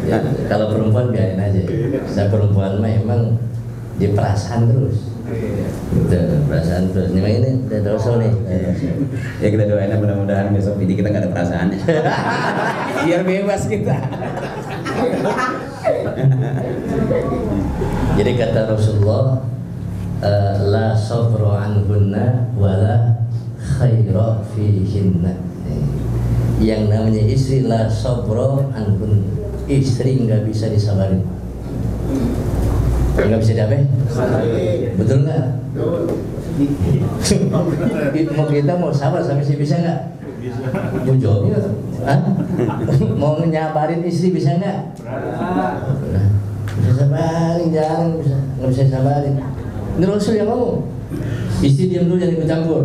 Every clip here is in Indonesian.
Ya, kalau perempuan biarin aja. Saya perempuan mah emang di perasaan terus. Gitu, perasaan terus. Ini udah dosa nih. Ya kita doain mudah-mudahan besok ini kita nggak ada perasaannya. Biar bebas kita. Jadi kata Rasulullah, la sabru anhunna wala khaira fihinna. Yang namanya istri la sabru anhunna, istri nggak bisa disabarin, nggak bisa diapain. Betul nggak? Mau kita mau sabar sampai sih bisa nggak? Bujoknya, mau nyabarin istri bisa nggak? Bisa sabarin, jangan bisa, nggak bisa sabarin. Ini Rasul yang ngomong. Istri diam dulu, jangan ikut campur.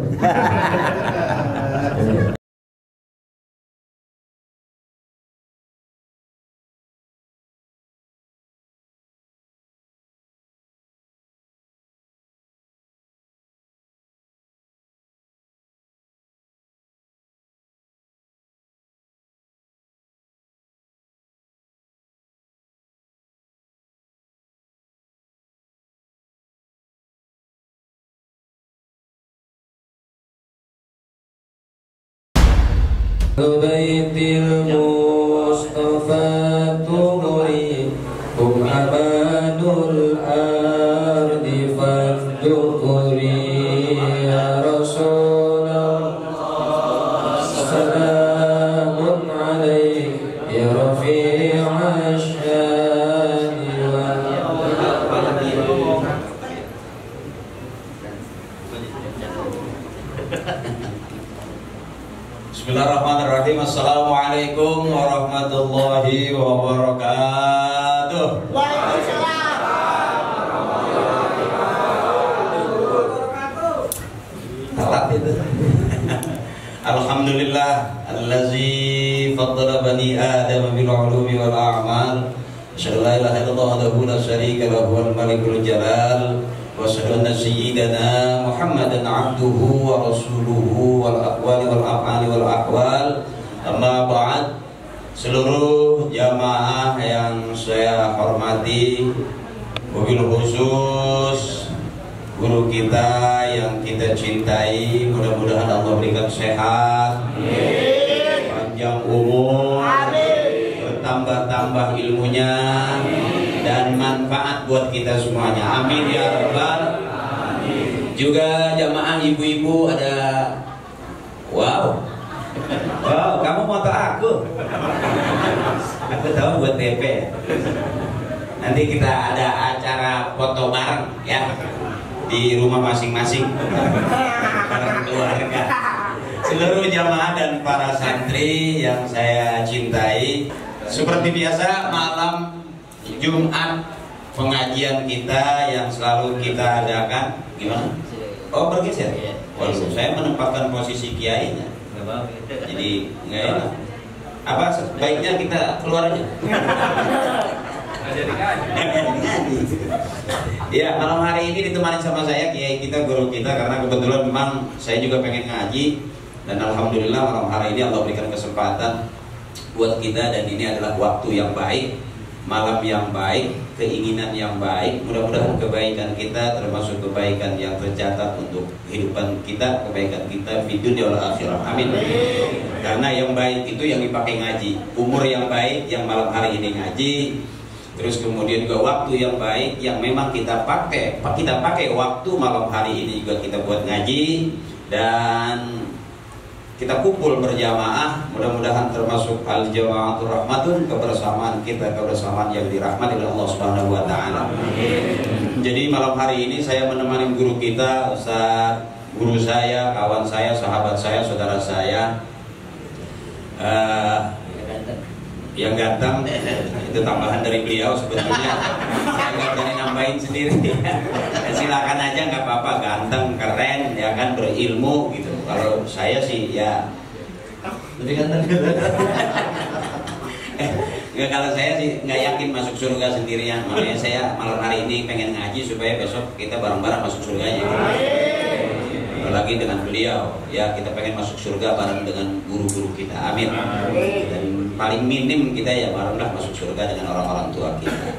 Baitil Mustafa tugri hum abadul ardi fadukuri ya Rasulullah salamun alaik ya rafi'a syani wa Bismillahirrahmanirrahim. Assalamualaikum warahmatullahi wabarakatuh. Alhamdulillah allazi faddala bani Adam bil ulumi wal a'mal. Asyhadu an la ilaha illallah wahdahu la syarika lahu wal malikul jalal. Wa asyhadu anna sayyidana Muhammadan abduhu wa rasuluhu wal aqwali wal af'ali wal ahwal. Amma ba'd. Seluruh jamaah yang saya hormati, wabil khusus guru kita yang kita cintai, mudah-mudahan Allah berikan sehat, panjang umur, bertambah-tambah ilmunya, dan manfaat buat kita semuanya. Amin ya rabbal. Juga jamaah ibu-ibu ada. Wow, kamu moto aku. Aku tahu buat TP. Nanti kita ada acara foto bareng ya di rumah masing-masing bareng keluarga. Seluruh jamaah dan para santri yang saya cintai, seperti biasa malam Jumat pengajian kita yang selalu kita adakan. Gimana? Oh, bergeser. Waduh, saya menempatkan posisi kiainya. Jadi nggak enak. Apa sebaiknya kita keluar aja? Ya, malam hari ini ditemani sama saya kiai kita, guru kita, karena kebetulan memang saya juga pengen ngaji, dan alhamdulillah malam hari ini Allah berikan kesempatan buat kita, dan ini adalah waktu yang baik, malam yang baik, keinginan yang baik. Mudah-mudahan kebaikan kita termasuk kebaikan yang tercatat untuk kehidupan kita, kebaikan kita di dunia wal akhirah. Amin. Karena yang baik itu yang dipakai ngaji, umur yang baik yang malam hari ini ngaji, terus kemudian juga waktu yang baik yang memang kita pakai waktu malam hari ini juga kita buat ngaji, dan kita kumpul berjamaah. Mudah-mudahan termasuk al-jama'atul rahmatun, kebersamaan kita, kebersamaan yang dirahmati oleh Allah Subhanahu wa taala. Jadi malam hari ini saya menemani guru kita, Ustaz, guru saya, kawan saya, sahabat saya, saudara saya, yang ganteng. Itu tambahan dari beliau sebetulnya. Saya nggak berani nambahin sendiri. Silakan aja, nggak apa-apa, ganteng, keren, ya kan, berilmu gitu. Kalau saya sih ya lebih ganteng. Nggak, kalau saya sih nggak yakin masuk surga sendirian. Makanya saya malam hari ini pengen ngaji supaya besok kita bareng-bareng masuk surganya. Apalagi dengan beliau, ya kita pengen masuk surga bareng dengan guru-guru kita. Amin. Dan paling minim kita ya barulah masuk surga dengan orang-orang tua kita.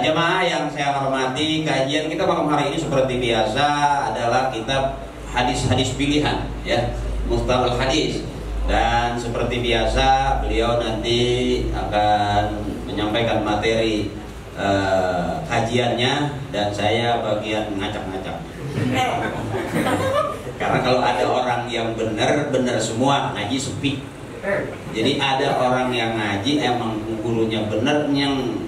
Jemaah yang saya hormati, kajian kita malam hari ini seperti biasa adalah kitab hadis-hadis pilihan, ya, Mustalahul Hadis. Dan seperti biasa beliau nanti akan menyampaikan materi kajiannya dan saya bagian ngacak-ngacak. Karena kalau ada orang yang benar semua ngaji sepi. Jadi ada orang yang ngaji emang gurunya benar, yang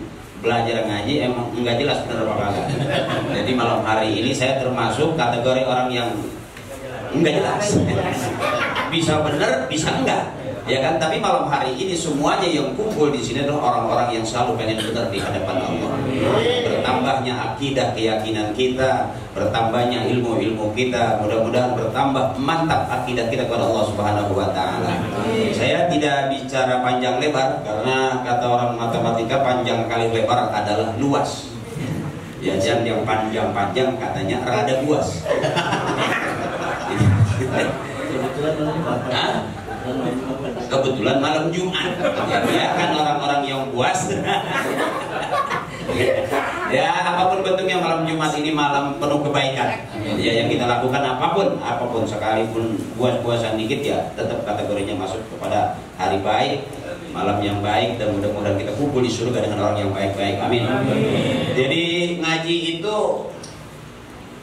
belajar ngaji emang enggak jelas benar apa enggak. Jadi malam hari ini saya termasuk kategori orang yang enggak jelas. Bisa benar, bisa enggak. Ya kan, tapi malam hari ini semuanya yang kumpul di sini adalah orang-orang yang selalu pengen benar di hadapan Allah. Bertambahnya akidah keyakinan kita, bertambahnya ilmu kita, mudah-mudahan bertambah mantap akidah kita kepada Allah Subhanahu wa taala. Saya tidak bicara panjang lebar karena kata orang matematika panjang kali lebar adalah luas. Ya, jam yang panjang-panjang katanya rada luas. Kebetulan malam Jumat, ya kan orang-orang yang puas. Ya, apapun bentuknya malam Jumat ini malam penuh kebaikan. Ya, yang kita lakukan apapun sekalipun puas-puasan dikit ya tetap kategorinya masuk kepada hari baik, malam yang baik, dan mudah-mudahan kita kumpul di surga dengan orang yang baik-baik. Amin. Jadi ngaji itu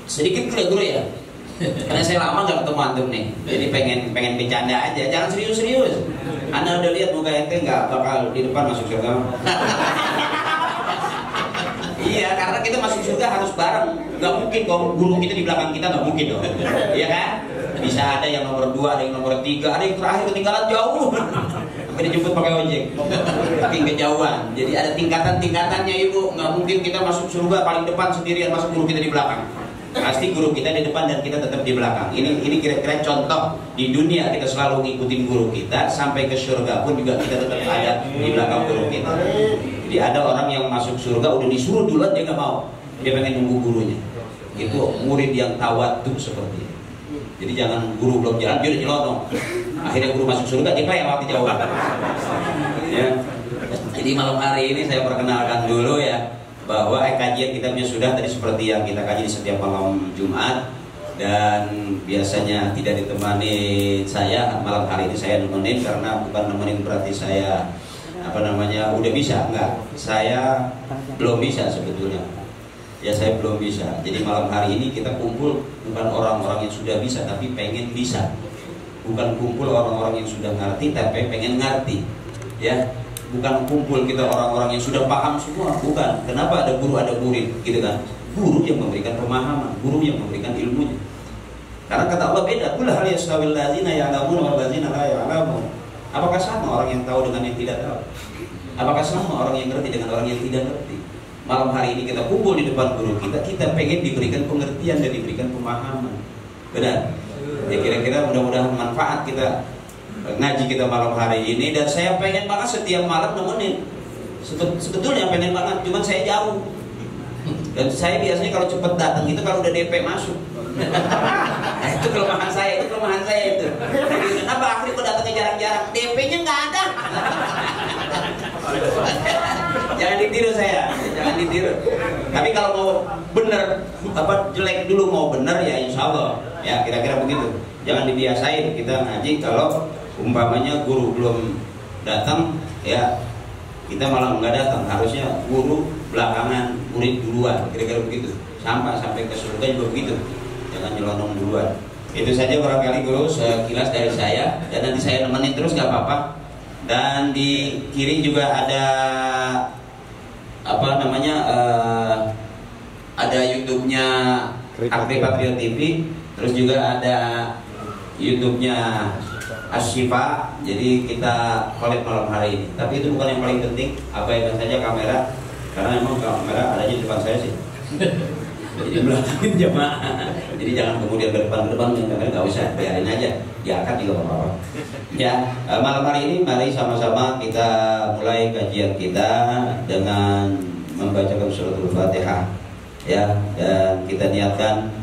sedikit guru ya. Karena saya lama gak ketemu antum nih, jadi pengen bercanda aja, jangan serius-serius. Anda udah lihat muka ente nggak bakal di depan masuk surga. Iya, karena kita masuk surga harus bareng. Nggak mungkin kalau guru kita di belakang kita, nggak mungkin dong. Iya kan? Bisa ada yang nomor 2, ada yang nomor 3, ada yang terakhir ketinggalan jauh. Sampai dijemput pakai ojek, tapi kejauhan. Jadi ada tingkatan-tingkatannya ibu. Nggak mungkin kita masuk surga paling depan sendirian, masuk guru kita di belakang. Pasti guru kita di depan dan kita tetap di belakang. Ini kira-kira contoh di dunia kita selalu ngikutin guru kita, sampai ke surga pun juga kita tetap ada di belakang guru kita. Jadi ada orang yang masuk surga udah disuruh duluan dia nggak mau, dia pengen nunggu gurunya. Itu murid yang tawadhu seperti itu. Jadi jangan guru belum jalan dia udah nyelonong. Akhirnya guru masuk surga dia lewat jauh. Ya. Jadi malam hari ini saya perkenalkan dulu ya, bahwa kajian kitabnya sudah tadi seperti yang kita kaji di setiap malam Jumat, dan biasanya tidak ditemani saya. Malam hari ini saya nemenin, karena bukan nemenin berarti saya udah bisa, enggak, saya belum bisa sebetulnya ya, saya belum bisa. Jadi malam hari ini kita kumpul bukan orang-orang yang sudah bisa tapi pengen bisa, bukan kumpul orang-orang yang sudah ngerti tapi pengen ngerti ya. Bukan kumpul kita orang-orang yang sudah paham semua, bukan. Kenapa ada guru ada murid gitu kan? Guru yang memberikan pemahaman, guru yang memberikan ilmunya. Karena kata Allah beda, qul hal yastawil ladzina ya'lamun wal ladzina la ya'lamun. Apakah sama orang yang tahu dengan yang tidak tahu? Apakah sama orang yang ngerti dengan orang yang tidak ngerti? Malam hari ini kita kumpul di depan guru kita pengen diberikan pengertian dan diberikan pemahaman. Benar? Ya, kira-kira mudah-mudahan manfaat kita ngaji kita malam hari ini. Dan saya pengen banget setiap malam nemenin, sebetulnya pengen banget, cuman saya jauh. Dan saya biasanya kalau cepet datang itu kalau udah DP masuk. Itu kelemahan saya itu. Kenapa akhirnya kok datangnya jarang-jarang? DP-nya nggak ada. Jangan ditiru saya, jangan ditiru. Tapi kalau mau bener, jelek dulu mau bener ya insya Allah. Ya kira-kira begitu. Jangan dibiasain kita ngaji kalau umpamanya guru belum datang ya kita malah nggak datang. Harusnya guru belakangan, murid duluan, kira-kira begitu. Sampai ke surga juga begitu. Jangan nyelonong duluan. Itu saja barangkali guru sekilas dari saya, dan nanti saya nemenin terus nggak apa-apa. Dan di kiri juga ada ada YouTube-nya Aktif Patriot TV, terus juga ada YouTube-nya Asyifa. Jadi kita collab malam hari ini. Tapi itu bukan yang paling penting. Abaikan saja kamera, karena memang kamera adanya di depan saya sih. Jadi belakangin jemaah. Jadi jangan kemudian ke depan nggak usah, biarin aja. Diangkat juga apa-apa. Ya, malam hari ini mari sama-sama kita mulai kajian kita dengan membacakan suratul Fatihah. Ya, dan kita niatkan,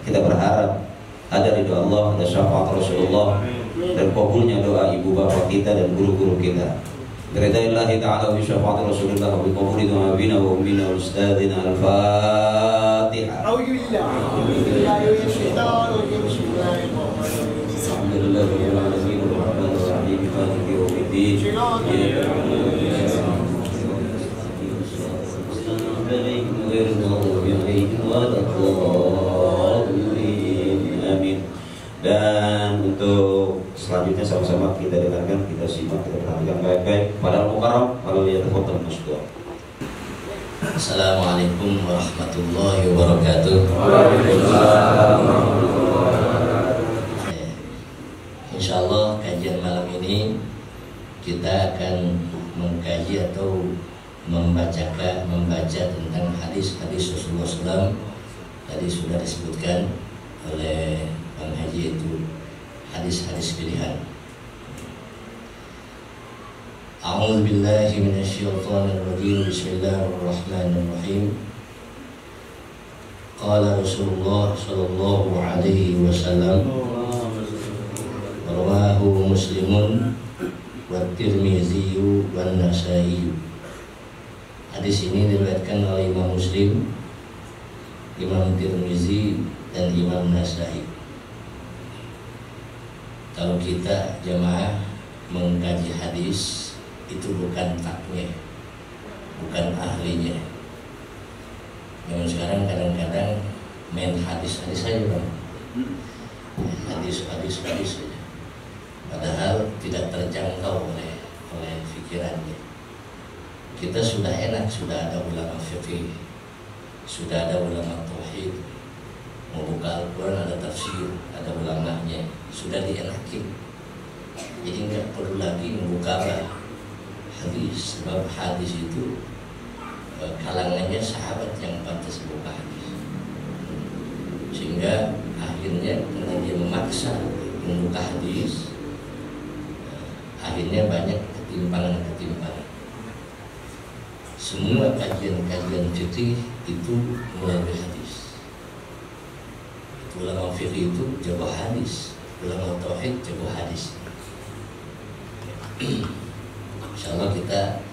kita berharap ada ridho Allah, ada syafaat Rasulullah, dan kabulnya doa ibu bapak kita dan guru-guru kita. Biridaillahi ta'ala wa syafaati Rasulillah wa biqabuli doa abina wa ummina wa ustadzina. Al-Fatihah. Alhamdulillahirrahmanirrahim. Ar-Rahmanir-Rahim. Maliki yaumiddin. Amin. Dan untuk selanjutnya sama-sama kita dengarkan, kita simak, kita perhatikan baik-baik. Padahal mukarram, kalau lihat foto masuk. Assalamualaikum warahmatullahi wabarakatuh. Insyaallah kajian malam ini kita akan mengkaji atau membaca tentang hadis-hadis Rasulullah SAW. Tadi sudah disebutkan oleh Bang Haji, itu hadis-hadis pilihan. A'udzu billahi minasyaitonir rajim. Bismillahirrahmanirrahim. Qala Rasulullah sallallahu alaihi wasallam, rawahu Muslimun wa Tirmizi wa Nasa'i. Hadis ini diriwayatkan oleh Imam Muslim, Imam Tirmizi, dan Imam Nasa'i. Kalau kita jamaah mengkaji hadis, itu bukan taknya, bukan ahlinya. Yang sekarang kadang-kadang main hadis-hadis saja, Bang. Hadis saja. Padahal tidak terjangkau oleh pikirannya. Kita sudah enak, sudah ada ulama fikih, sudah ada ulama tauhid, mau buka Al-Quran ada tafsir, ada ulamanya, sudah dienakin. Jadi nggak perlu lagi membuka hadis, sebab hadis itu kalangannya sahabat yang pantas buka hadis. Sehingga akhirnya karena dia memaksa membuka hadis, akhirnya banyak ketimpangan. Semua kajian-kajian fikih itu melalui hadis. Ulama fikih itu jago hadis, ulama tauhid jago hadis. Insyaallah kita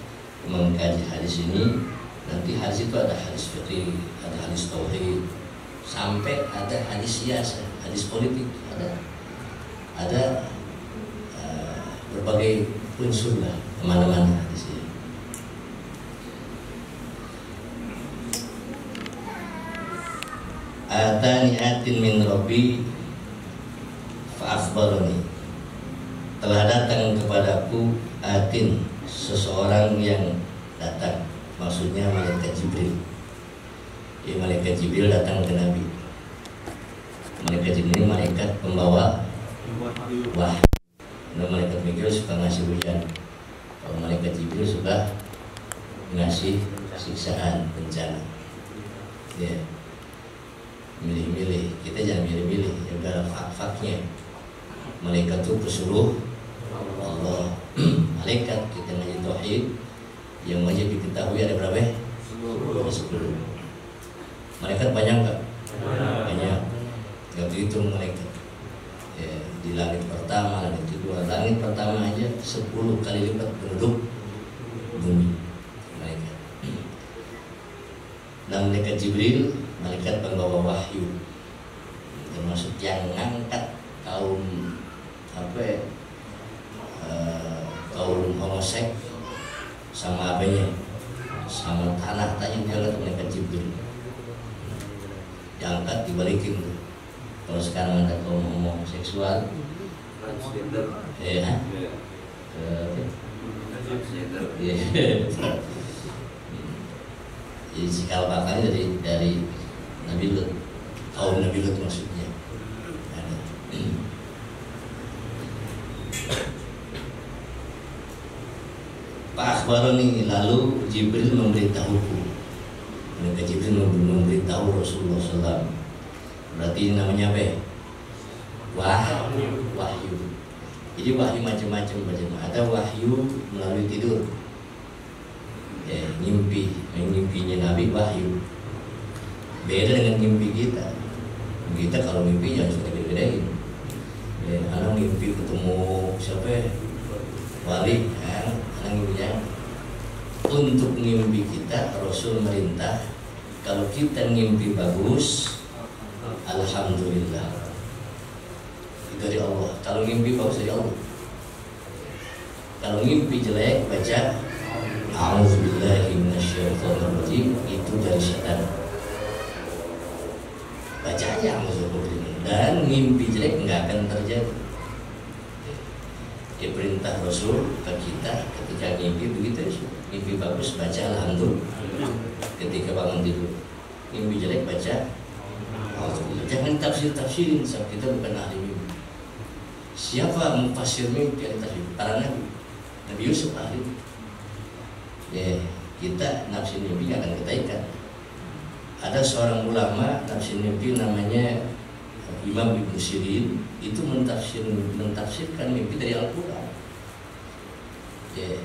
mengkaji hadis ini. Nanti hadis itu ada hadis fikih, ada hadis tauhid, sampai ada hadis siasa, hadis politik, ada berbagai unsur lah, kemana-mana hadis ini. Atani atin min Rabbi fa akhbarani. Telah datang kepadaku atin, seseorang yang datang, maksudnya malaikat Jibril. Ya, malaikat Jibril datang ke Nabi. Malaikat Jibril malaikat pembawa wahyu. Nah, malaikat Mikil suka ngasih hujan. Kalau malaikat Jibril suka ngasih siksaan, bencana. Ya, milih-milih. Kita jangan milih-milih. Ya udah fak-faknya. Malaikat itu pesuruh Allah. Malaikat kita ngaji tauhid, yang wajib diketahui ada berapa? 10. Malaikat banyak nggak? Banyak. Gak dihitung malaikat. Ya, di langit pertama, langit kedua, langit pertama aja 10 kali lipat penduduk bumi malaikat. Dan malaikat Jibril, malaikat pembawa wahyu, termasuk yang ngangkat kaum kaum homoseks sama apanya, sama tanah tanya diangkat malaikat Jibril, diangkat dibalikin. Kalau sekarang ada kaum homoseksual, ya, jadi cikal bakalnya dari Nabi Lut, kaum Nabi Lut maksudnya. Pak akhbarani, lalu Jibril memberitahuku. Mereka Jibril memberitahu Rasulullah SAW. Berarti ini namanya apa? Wahyu. Jadi wahyu macam-macam. Ada wahyu melalui tidur, mimpinya Nabi wahyu. Beda dengan mimpi kita. Kita kalau mimpi jangan suka dibedain. Anak mimpi ketemu siapa ya? Wali, anak mimpinya. Untuk mimpi kita Rasul merintah, kalau kita mimpi bagus, alhamdulillah itu dari Allah. Kalau mimpi bagus dari Allah. Kalau mimpi jelek baca a'udzubillahi minasyaitonirrajim, itu dari setan. Baca aja a'udzubillahi, dan mimpi jelek nggak akan terjadi. Ya, perintah Rasul ke kita ketika mimpi begitu, mimpi bagus baca alhamdulillah ketika bangun tidur, mimpi jelek baca alhamdulillah. Jangan tafsirin, sebab kita bukan ahli mimpi. Siapa mufassir mimpi yang tafsir? Para Nabi Yusuf ahli. Ya, kita nafsir mimpi akan kita ikat. Ada seorang ulama nafsir mimpi namanya Imam Ibnu Sirin, itu mentafsirkan mimpi dari Al-Quran. Ya,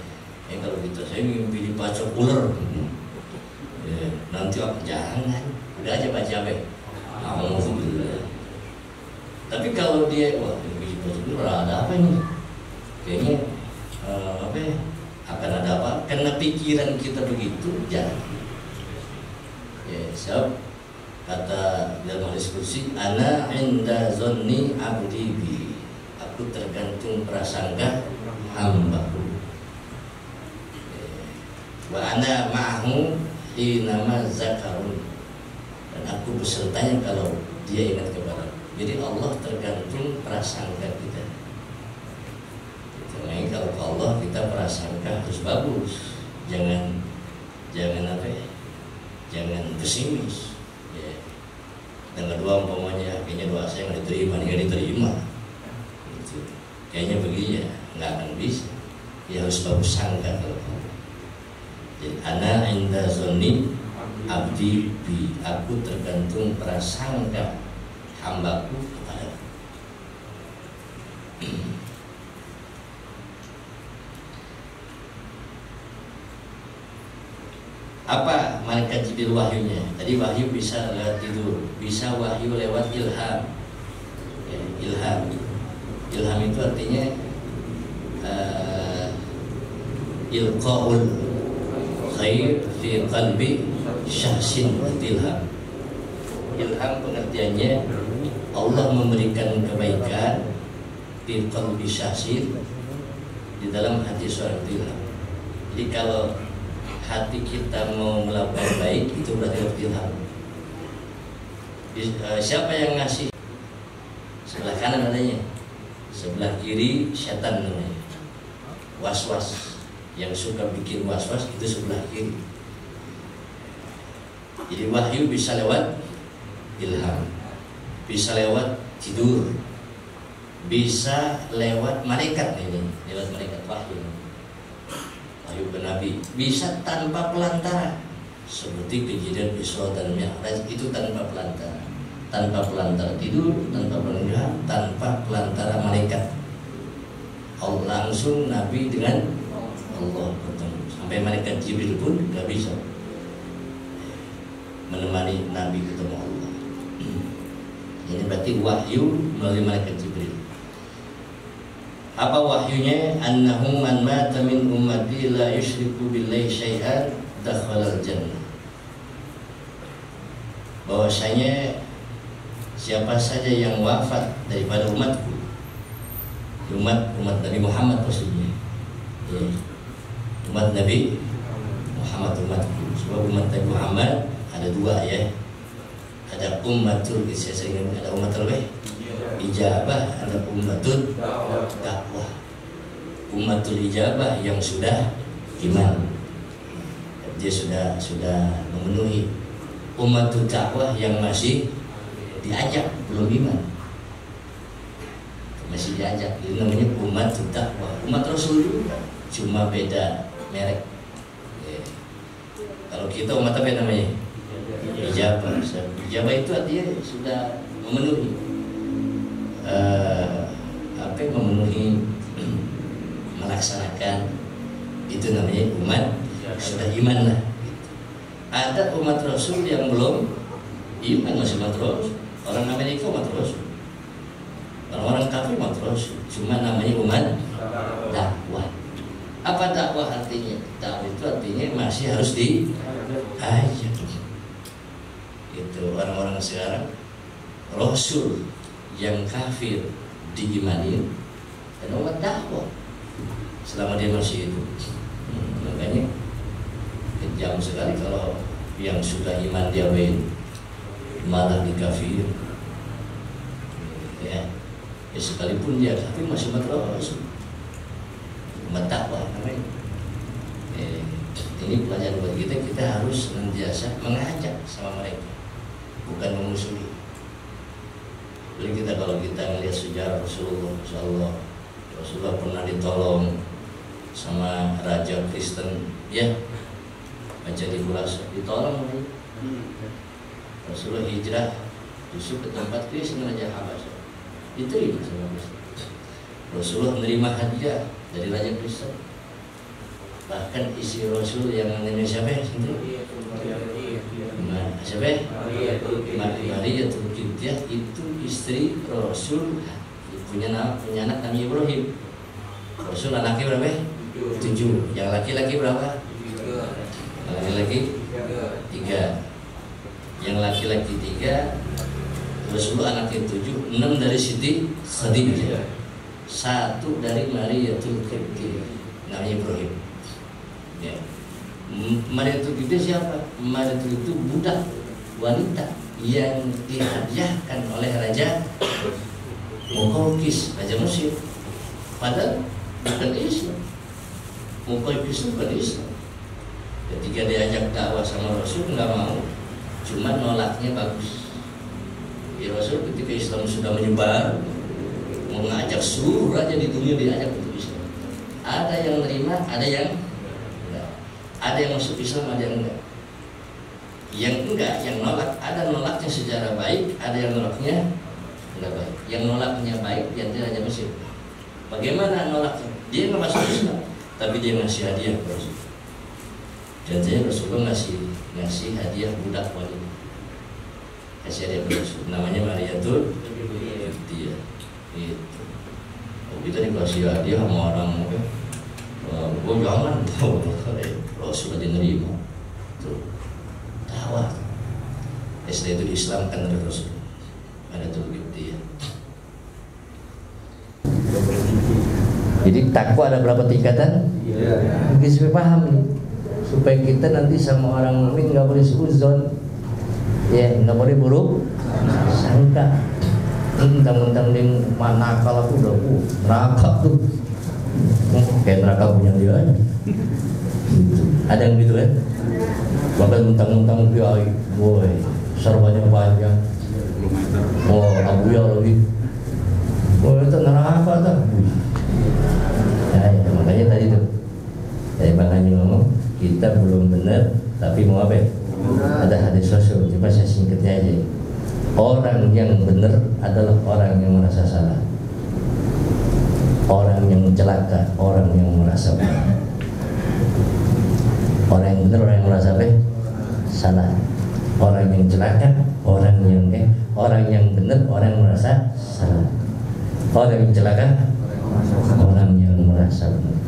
kalau kita saya mimpi dibaca ular, ya, nanti apa? Jangan, udah aja baca apa? Alhamdulillah. Tapi kalau dia wah mimpi dibaca ular, ada apa ini? Kayaknya apa ya? Akan ada apa? Karena pikiran kita begitu, jangan. Ya, so, kata dalam hadis qudsi, ana inda zonni abdi bi, aku tergantung prasangka hambaku. Wa ana ma'ahu hinama zakarun, dan aku besertanya kalau dia ingat kepada. Jadi Allah tergantung prasangka kita. Makanya kalau ke Allah kita prasangka harus bagus, jangan apa ya, jangan pesimis. Dan kedua umpamanya kayaknya doa saya nggak diterima, nggak diterima gitu. Kayaknya begini ya nggak akan bisa, ya harus bagus sangka. Jadi ana inda zonni abdi bi, aku tergantung prasangka hambaku kepada. Apa malaikat Jibril wahyunya? Tadi wahyu bisa lewat tidur, bisa wahyu lewat ilham. Ya, ilham. Ilham itu artinya ilqaul khair fi qalbi syahsin, ilham. Ilham pengertiannya Allah memberikan kebaikan fi qalbi syahsin, di dalam hati seorang ilham. Jadi kalau hati kita mau melakukan baik, itu berarti ilham. Siapa yang ngasih? Sebelah kanan adanya, sebelah kiri setan namanya, was-was. Yang suka bikin was-was itu sebelah kiri. Jadi wahyu bisa lewat ilham, bisa lewat tidur, bisa lewat malaikat. Ini lewat malaikat wahyu. Wahyu ke Nabi bisa tanpa pelantara, seperti kejadian Isra dan Mi'raj itu tanpa pelantara, tanpa pelantara tidur, tanpa pelantara, tanpa pelantara malaikat. Allah langsung Nabi dengan Allah bertemu, sampai malaikat Jibril pun gak bisa menemani Nabi ketemu Allah. Ini berarti wahyu melalui malaikat Jibril. Apa wahyunya? Annahu man mata min ummati la yusyriku billahi syai'an dakhalal jannah. Bahwasanya siapa saja yang wafat daripada umatku, umat Nabi Muhammad maksudnya, ya, umat Nabi Muhammad, umatku. Sebab umat Nabi Muhammad ada dua ya, ada ummatul isyaring, ada umatul ijabah, ada ummatul dakwah. Ummatul ijabah yang sudah iman, dia sudah memenuhi. Ummatul dakwah yang masih diajak, belum iman, masih diajak, itu namanya ummatul dakwah. Umat Rasul juga, cuma beda merek. Kalau kita umat apa namanya? Ijabah. Ijabah itu artinya sudah memenuhi. Memenuhi, melaksanakan, itu namanya umat sudah iman lah. Ada umat Rasul yang belum iman, masih umat Rasul. Orang Amerika umat Rasul, Orang-orang kafir mah terus, cuma namanya umat dakwah. Apa dakwah artinya? Dakwah itu artinya masih harus diajak. Itu orang-orang sekarang Rasul yang kafir diimani dan umat dakwah selama dia masih hidup. Makanya kejam sekali kalau yang sudah iman dia malah dikafir. Ya, sekalipun dia kafir masih umat Rasul, umat dakwah namanya. Ini pelajaran buat kita. Kita harus senantiasa mengajak sama mereka, bukan memusuhi. Jadi kita kalau kita melihat sejarah Rasulullah pernah ditolong sama raja Kristen, ya, baca di Khulasa, ditolong. Rasulullah hijrah justru ke tempat Kristen, Raja Habasyah, diterima sama Kristen. Rasulullah menerima hadiah dari raja Kristen. Bahkan istri Rasul yang menerima siapa? Siapa? Maria Tulkitiah itu istri Rasul, punya anak namanya Ibrahim. Rasul anaknya berapa? 7. Yang laki-laki berapa? Laki-laki 3. Yang laki-laki 3. Rasulullah anaknya 7. 6 dari Siti Khadijah, 1 dari Maria Tulkitiah namanya Ibrahim. Ya. Maria Tulkitiah siapa? Maria Tulkitiah itu budak wanita yang dihadiahkan oleh Raja Muqawqis, Raja Mesir. Padahal bukan Islam. Muqawqis itu bukan Islam. Ketika diajak dakwah sama Rasul nggak mau, cuma nolaknya bagus. Ya Rasul ketika Islam sudah menyebar, mau ngajak seluruh raja di dunia diajak untuk Islam. Ada yang terima, ada yang enggak. Ada yang masuk Islam, ada yang enggak. Yang enggak, yang nolak, ada nolaknya secara baik, ada yang nolaknya enggak baik. Yang nolaknya baik di antara Raja Mesir. Bagaimana nolaknya? Dia nggak masuk Islam, tapi dia ngasih hadiah ke Rasul. Janjinya Rasulullah ngasih hadiah budak wanita. Kasih hadiah ke Rasul. Namanya Maria Tulkitiah. Itu. Oh, kita dikasih hadiah sama orang mungkin. Oh jangan, Rasul aja nerima. Tuh. Dakwah. Setelah itu diislamkan oleh Rasul. Ada Tulkitiah. Jadi takwa ada berapa tingkatan? Mungkin supaya paham nih, supaya kita nanti sama orang mukmin nggak boleh suudzon, ya nggak boleh buruk sangka. Mentang-mentang dia nakal aku udah neraka tuh, kayak neraka punya dia aja. Ada yang gitu kan? Bahkan mentang-mentang dia, boy, serbannya banyak, oh Abu ya lebih, oh itu neraka tuh. Ya, makanya tadi tuh dari Bang Haji ngomong kita belum benar tapi mau apa? Ada hadis Rasul, coba saya singkatnya aja. Orang yang benar adalah orang yang merasa salah, orang yang celaka, orang yang merasa benar. Orang yang benar orang yang merasa apa? Salah. Orang yang celaka, orang yang benar orang yang merasa salah. Orang yang celaka, orang yang merasa benar.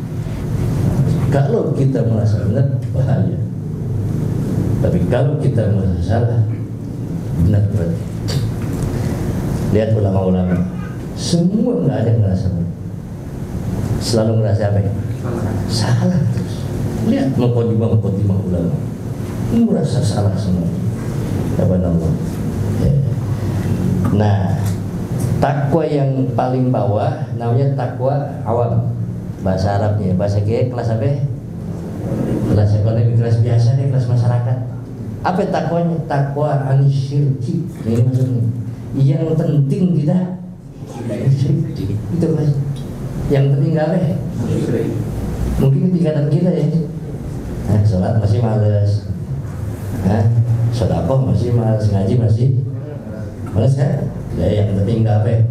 Kalau kita merasa benar, bahaya. Tapi kalau kita merasa salah, benar berarti. Lihat ulama-ulama, semua nggak ada yang merasa benar. Selalu merasa apa? Salah terus. Lihat mengkodimah ulama, merasa salah semua. Allah. Ya. Nah, takwa yang paling bawah namanya takwa awam. Bahasa Arabnya, bahasa Kiai kelas apa? Kelas ekonomi, kelas biasa deh, kelas masyarakat. Apa takwanya? Takwa anisyirki. Ini maksudnya. Yang penting tidak syirki. Itu kelas. Yang penting apa? Mungkin tingkatan kita ya. Sholat masih males. Sedekah masih males, ngaji masih males kan? Ya yang penting apa?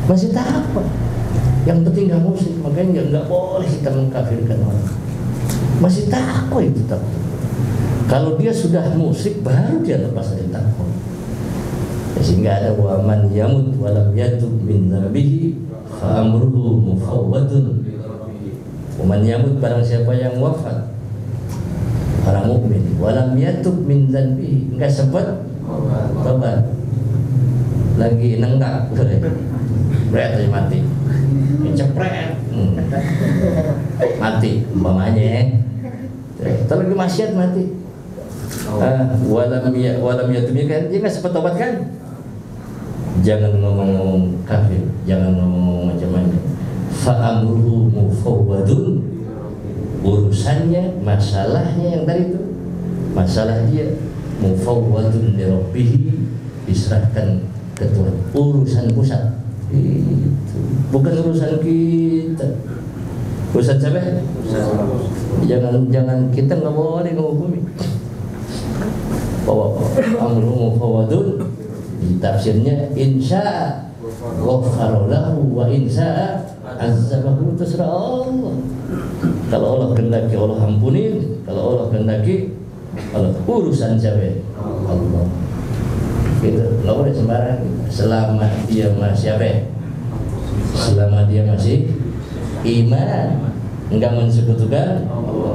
Masih takwa. Yang penting nggak musik, makanya nggak boleh kita mengkafirkan orang. Masih takwa itu takwa. Kalau dia sudah musik, baru dia lepas dari takwa. Sehingga ada wa man yamut wa lam yatub min dzambihi fa amruhu mufawwadun. Wa man yamut, barang siapa yang wafat orang mukmin wa lam yatub min dzambihi, enggak sempat tobat, lagi nenggak berat mati, cepret mati umpamanya, terus lagi maksiat mati. Walam yatub kan dia nggak sempat tobat kan. Jangan ngomong kafir, jangan ngomong macam-macam. Fa amruhu mufawwadun, urusannya, masalahnya yang tadi itu, masalah dia mufawwadun li rabbih, diserahkan ke Tuhan, urusan pusat itu, bukan urusan kita. Urusan siapa? Jangan kita nggak boleh menghukumi. Bahwa amruhu mufawwadun, di tafsirnya insya ghafara lahu wa insya azabahu, terserah Allah. Kalau Allah kehendaki Allah ampunin, kalau Allah kehendaki Allah. Urusan siapa? Allah. Gitu, nggak boleh sembarang. Selama dia masih apa? Selama dia masih iman, enggak mensekutukan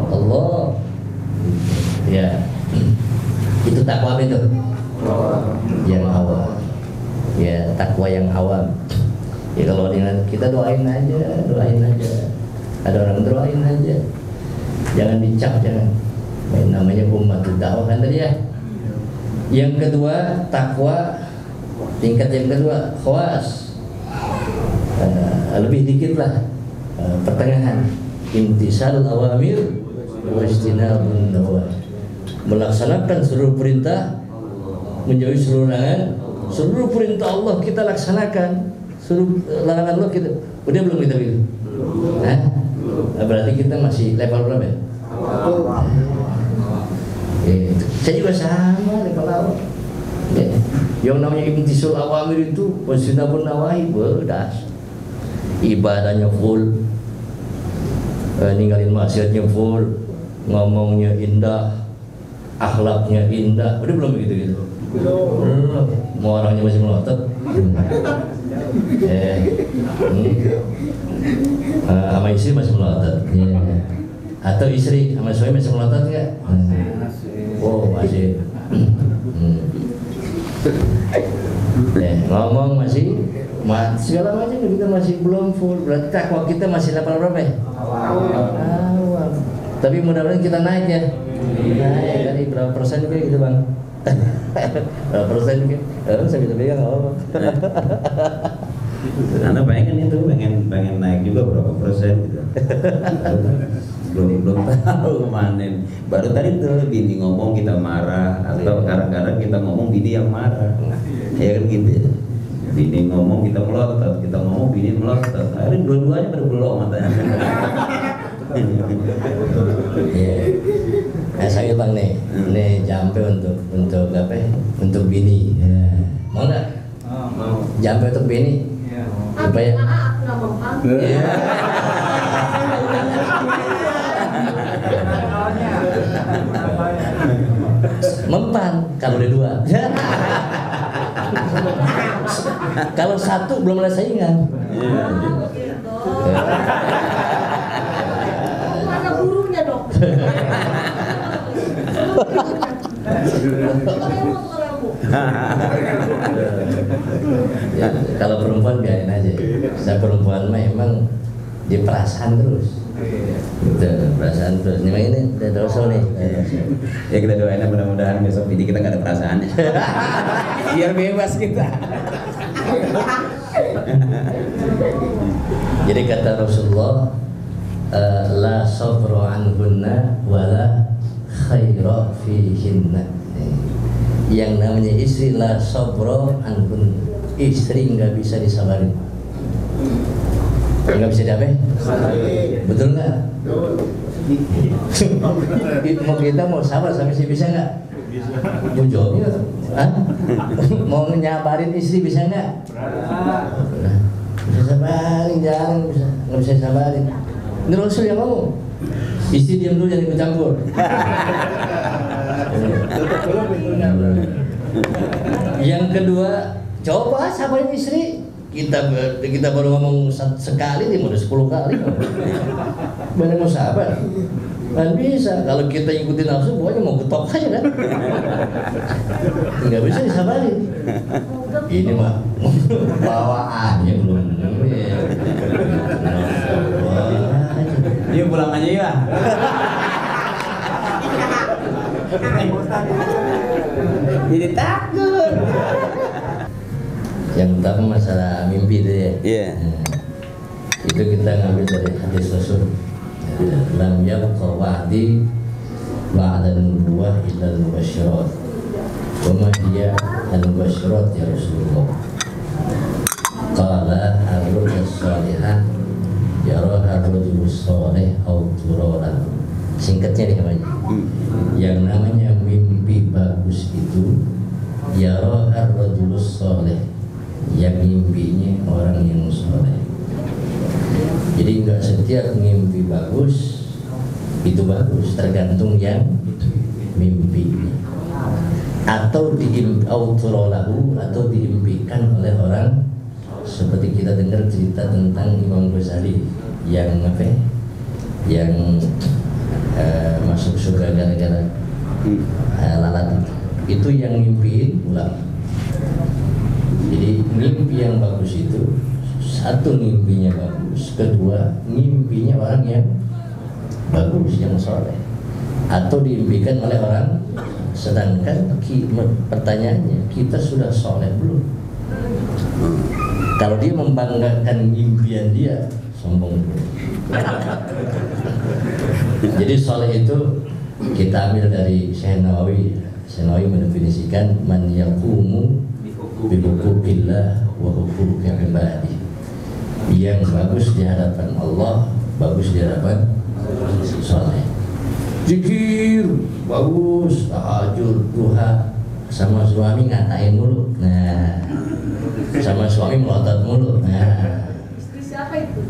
Allah. Ya, itu takwa itu yang awam. Ya, takwa yang awam. Ya kalau kita doain aja. Ada orang doain aja. Jangan dicap, jangan. Namanya ummatul dakwah kan tadi ya. Yang kedua, takwa tingkat yang kedua, khawas. Lebih dikit lah, pertengahan. Imtisalul awamir wa ijtinabun nawahi. Melaksanakan seluruh perintah, menjauhi seluruh larangan. Seluruh perintah Allah kita laksanakan, seluruh larangan Allah kita. Udah belum kita gitu? Nah, berarti kita masih level berapa ya? Saya juga sama level awal. Yang namanya imtisul awamir itu wajtinabun nawahi, bedas. Ibadahnya full, ninggalin maksiatnya full, ngomongnya indah, akhlaknya indah. Udah belum begitu gitu? Belum. Mau orangnya masih melotot. Sama istri masih melotot. Atau istri sama suami masih melotot nggak? Oh masih. Ngomong masih, segala macam kita masih belum full. Berarti takwa kita masih level berapa ya? Awam. Tapi mudah-mudahan kita naik ya. Naik dari berapa persen juga gitu bang? Berapa persen juga? Saya bisa pegang nggak apa-apa. Anda pengen naik juga berapa persen gitu. belum tahu kemana. Baru tadi tuh bini ngomong kita marah, atau kadang-kadang kita ngomong bini yang marah. Ya kan gitu ya. Bini ngomong kita melotot, kita ngomong bini melotot. Akhirnya dua-duanya berbelok matanya. Saya bang nih jampe untuk apa? Untuk bini. Mau nggak? Mau. Jampe untuk bini. Supaya. Mempan kalau ada dua. Kalau satu belum ada saingan. Mana gurunya dong? Kalau perempuan biarin aja. Saya perempuan mah emang di perasaan terus. Gitu, perasaan terus. Ini udah dosa nih. Ya kita doain mudah-mudahan besok ini kita nggak ada perasaan. Biar bebas kita. Jadi kata Rasulullah, la sabru anhunna wala khaira fihinna. Yang namanya istri la sabru anhunna, istri nggak bisa disabarin. Nggak bisa diapain? Betul nggak? Mau kita mau sabar sampai sih bisa nggak? Mau jawabnya? Mau nyabarin istri bisa nggak? Bisa sabarin, jangan nggak bisa sabarin. Ini Rasul yang ngomong. Istri diam dulu, jangan ikut campur. Yang kedua, coba sabarin istri. Kita baru ngomong sekali, dia mau 10 kali. Mana mau sabar? Kan bisa. Kalau kita ikutin nafsu, pokoknya mau getok aja kan. Nggak bisa disabarin. Ini mah bawaannya belum. Yuk pulang aja ya. Jadi takut. Yang pertama masalah mimpi itu ya. Iya. Itu kita ngambil dari hadis Rasul. Lam yabqa wa'di ba'da nubuwah illa al-mubasyirat. Wa ma hiya al-mubasyirat ya Rasulullah. Qala ar-ru'ya as-salihah yaraha ar-rajulu as-salih aw turara. Singkatnya nih namanya. Yang namanya mimpi bagus itu yaraha ar-rajulu as-salih, yang mimpinya orang yang soleh. Jadi enggak setiap mimpi bagus itu bagus, tergantung yang mimpi. Atau diimpikan atau diimpikan oleh orang, seperti kita dengar cerita tentang Imam Ghazali yang apa? Yang masuk surga gara-gara lalat itu yang mimpiin ulama. Jadi mimpi yang bagus itu, satu mimpinya bagus, kedua mimpinya orang yang bagus, yang soleh, atau diimpikan oleh orang. Sedangkan pertanyaannya, kita sudah soleh belum? Kalau dia membanggakan impian dia, sombong dulu. Jadi soleh itu kita ambil dari Syekh Nawawi. Syekh Nawawi mendefinisikan man yaqumu bihukukillah wa hukuki ibadi, yang bagus di hadapan Allah, bagus di hadapan soleh. Zikir bagus, tahajud, duha, sama suami ngatain mulu, nah sama suami melotot mulu, nah Istri siapa itu?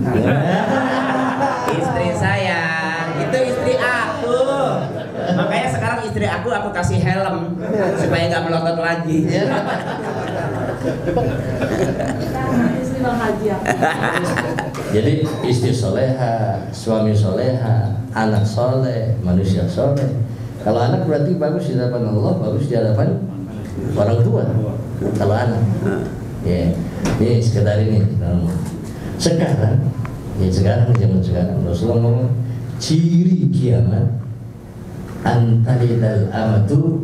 Istri saya, itu istri aku. Makanya sekarang istri aku kasih helm supaya nggak melotot lagi. Istri Bang Haji ya. Jadi istri soleha, suami soleha, anak soleh, manusia soleh. Kalau anak berarti bagus di hadapan Allah, bagus di hadapan orang tua. Kalau anak, ya, ini sekedar ini. Sekarang, ya sekarang zaman sekarang Rasulullah ngomong ciri kiamat antalidal amatu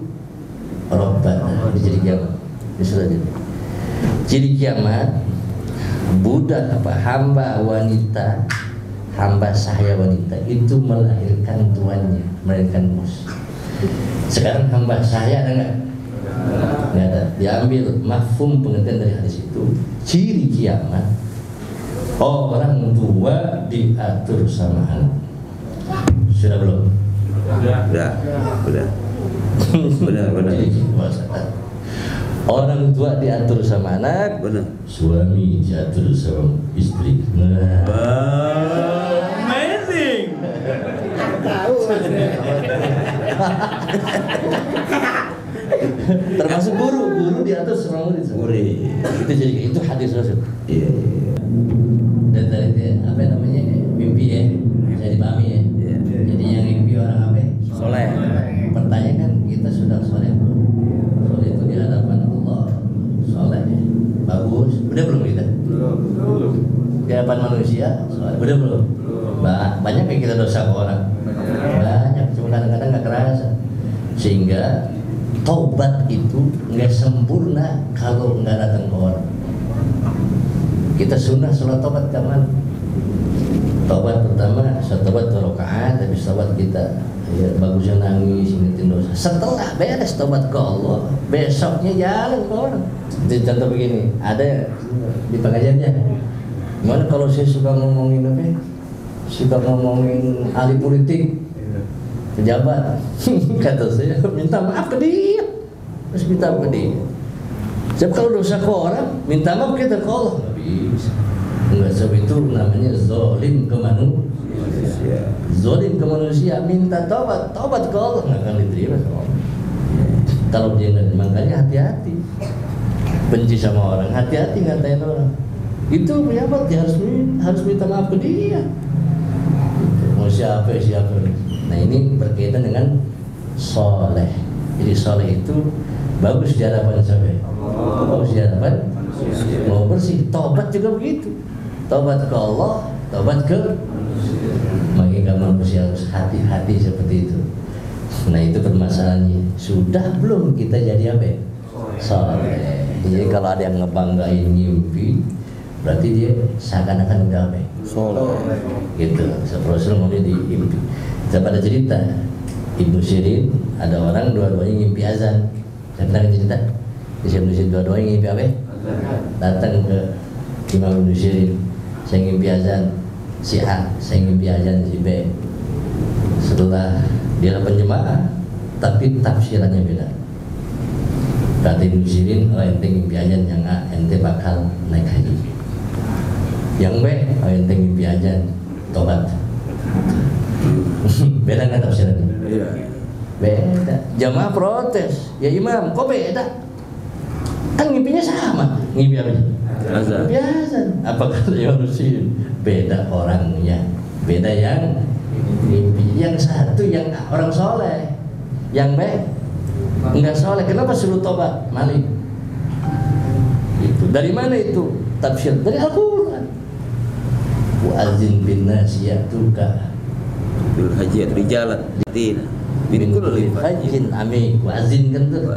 robbana. Ini ciri kiamat. Ini sudah jadi. Ciri kiamat budak hamba wanita, hamba sahaya wanita itu melahirkan tuannya, melahirkan bos. Sekarang hamba sahaya ada nggak? Nggak ada. Diambil mafhum pengertian dari hadis itu. Ciri kiamat orang tua diatur sama anak. Sudah belum? Udah. Orang tua diatur sama anak, Benar. suami diatur sama istri. Nah. Amazing. Termasuk guru diatur sama murid. Itu hadis Rasul. Iya. Dan dari apa namanya mimpi ya, bisa dipahami ya. Iya. Jadi yang mimpi orang apa? Soleh. Pertanyaan kan kita sudah soleh belum? Soleh itu di hadapan Allah, soleh ya. Bagus. Udah belum kita? Belum. Di hadapan manusia, soleh. Udah belum? Banyak yang kita dosa ke orang. Banyak, cuma kadang-kadang nggak kerasa. Sehingga taubat itu nggak sempurna kalau nggak datang ke orang. Kita sunnah sholat taubat kapan? Taubat pertama, taubat 2 rakaat, habis taubat kita ya, bagusnya nangis, ingetin dosa. Setelah beres taubat ke Allah, besoknya jalan ke orang. Jadi contoh begini, ada di pengajiannya. Gimana kalau saya suka ngomongin apa? Suka ngomongin ahli politik, pejabat, kata saya minta maaf ke dia, terus minta maaf ke dia. Sebab kalau dosa ke orang, minta maaf kita ke Allah nggak bisa. Enggak, sebab itu namanya zolim ke manusia. Zolim ke manusia, minta taubat ke Allah nggak akan diterima sama Allah. Kalau dia nggak, makanya hati-hati. Benci sama orang, hati-hati ngatain orang. Itu pejabat dia harus minta maaf ke dia. Mau siapa. Nah ini berkaitan dengan soleh. Jadi soleh itu bagus di hadapan siapa? Bagus di hadapan. Mau bersih, tobat juga begitu. Tobat ke Allah, tobat ke. Makanya manusia harus hati-hati seperti itu. Nah itu permasalahannya. Sudah belum kita jadi apa? Soleh. Jadi kalau ada yang ngebanggain mimpi, berarti dia seakan-akan udah apa? Soleh. Gitu. Rasul ngomongnya di mimpi. Kita pada cerita Ibnu Sirin, ada orang dua-duanya ngimpi azan. Saya pernah cerita. Ibnu Sirin dua-duanya ngimpi apa? Datang ke Imam Ibnu Sirin, saya ngimpi azan si A, saya ngimpi azan si B. Setelah dia penjemaah, tapi tafsirannya beda. Kata Ibnu Sirin, oh ente ngimpi azan yang A, ente bakal naik haji. Yang B, oh ente ngimpi azan tobat. Beda nggak tafsirannya? Beda. Jamaah protes, ya imam, kok beda? Kan ngimpinya sama, ngimpi apa? Azan. Ngimpi azan. Apa kata Ibnu Sirin? Beda orangnya, beda yang ngimpi. Yang satu yang orang soleh, yang B enggak soleh. Kenapa suruh tobat? Malik. Itu dari mana itu? Tafsir dari Al-Quran. Wa'azin bin nasiyatuka bil hajjat rijalan din bin kulli hajjin amik. Wa'azin kan tuh.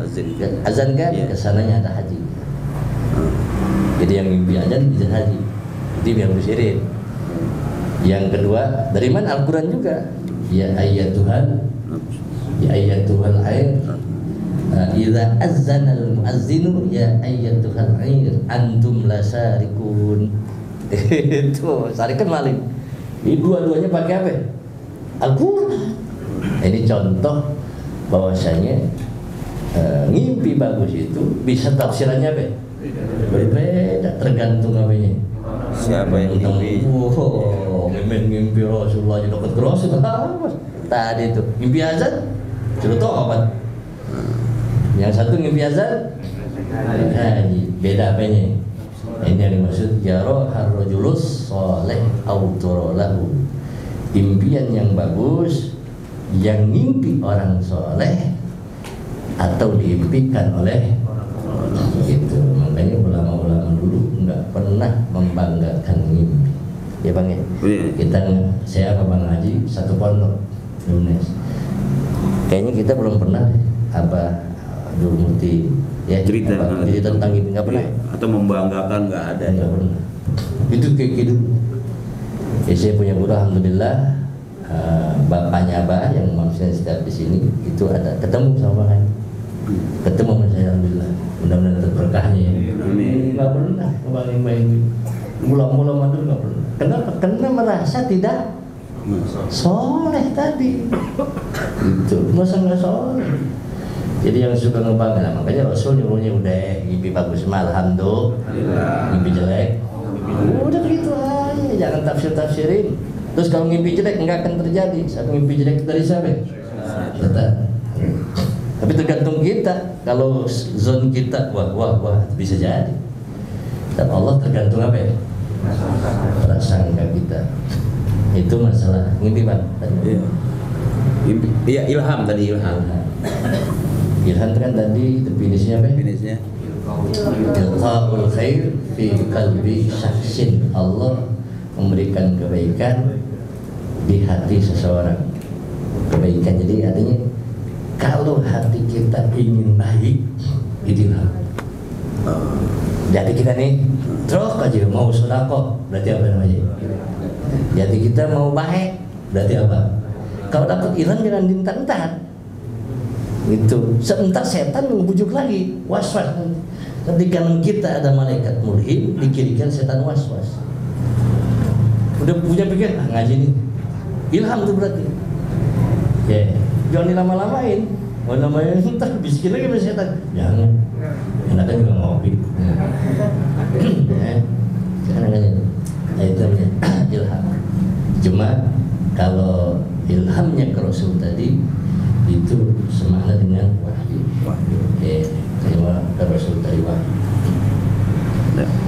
Azan kan kesananya ada haji. Jadi yang mimpi azan bisa haji. Itu yang bersirin. Yang kedua dari mana? Al-Quran juga. Ya ayyatuhal air. Idza azzana al-muazzinu ya ayyatuhal air antum lasarikun. Itu sarikan Malik. Ini dua-duanya pakai apa? Al-Quran. Ini contoh bahwasanya ngimpi bagus itu bisa tafsirannya apa? Berbeda tergantung apanya. Siapa yang ngimpi? Oh, ngimpi Rasulullah di dekat Rasulullah. Tadi itu ngimpi azan, suruh tobat. Yang satu ngimpi azan, haji. Beda apanya? Ini yang dimaksud jaro harrojulus soleh autorolahu. Impian yang bagus yang ngimpi orang soleh atau diimpikan oleh gitu. Makanya ulama-ulama dulu nggak pernah membanggakan mimpi. Ya bang ya. Saya sama Bang Haji satu pondok Yunes. Kayaknya kita belum pernah apa dulu murti ya cerita tentang mimpi nggak pernah. Atau membanggakan nggak ada. Nggak pernah. Itu kayak gitu. Ya, saya punya guru alhamdulillah. Bapaknya Abah yang maksudnya setiap di sini itu ada ketemu sama Bang Haji. Ketemu sama saya alhamdulillah. Mudah-mudahan tetap berkahnya ya. Nggak pernah kebayang-bayang mula-mula mandul nggak pernah. Kenapa? Karena merasa tidak soleh tadi. Itu masa nggak soleh. Jadi yang suka ngebangga, makanya Rasul nyuruhnya udah ngimpi bagus mah alhamdulillah, ngimpi jelek udah begitu aja, jangan tafsir-tafsirin. Terus kalau ngimpi jelek nggak akan terjadi. Satu ngimpi jelek dari siapa? Kita. Tapi tergantung kita. Kalau zon kita, wah bisa jadi. Dan Allah tergantung apa ya? Prasangka kita. Itu masalah ngimpi Bang. Iya, ilham tadi ilham. Ilham kan tadi definisinya apa? Definisinya ilqaul khair fi qalbi syakhsin. Allah memberikan kebaikan di hati seseorang. Kebaikan jadi artinya kalau hati kita ingin baik, itu ilham. Jadi kita nih terus aja mau sedekah, berarti apa namanya? Jadi kita mau baik, berarti apa? Kalau dapat ilham jangan dintar-ntar. Itu sebentar setan membujuk lagi, was-was. Di kanan kita ada malaikat mulhid, di kiri kan setan was-was. Udah punya pikir, ngaji nih. Ilham tuh berarti. Ya, jangan dilama-lamain. Mau namain entar bisikin lagi sama setan. Jangan. Enaknya juga ngopi. Sekarang aja. Itu namanya ilham. Cuma kalau ilhamnya ke Rasul tadi itu semakna dengan wahyu. Wahyu. Terima Rasul dari wahyu. Nah.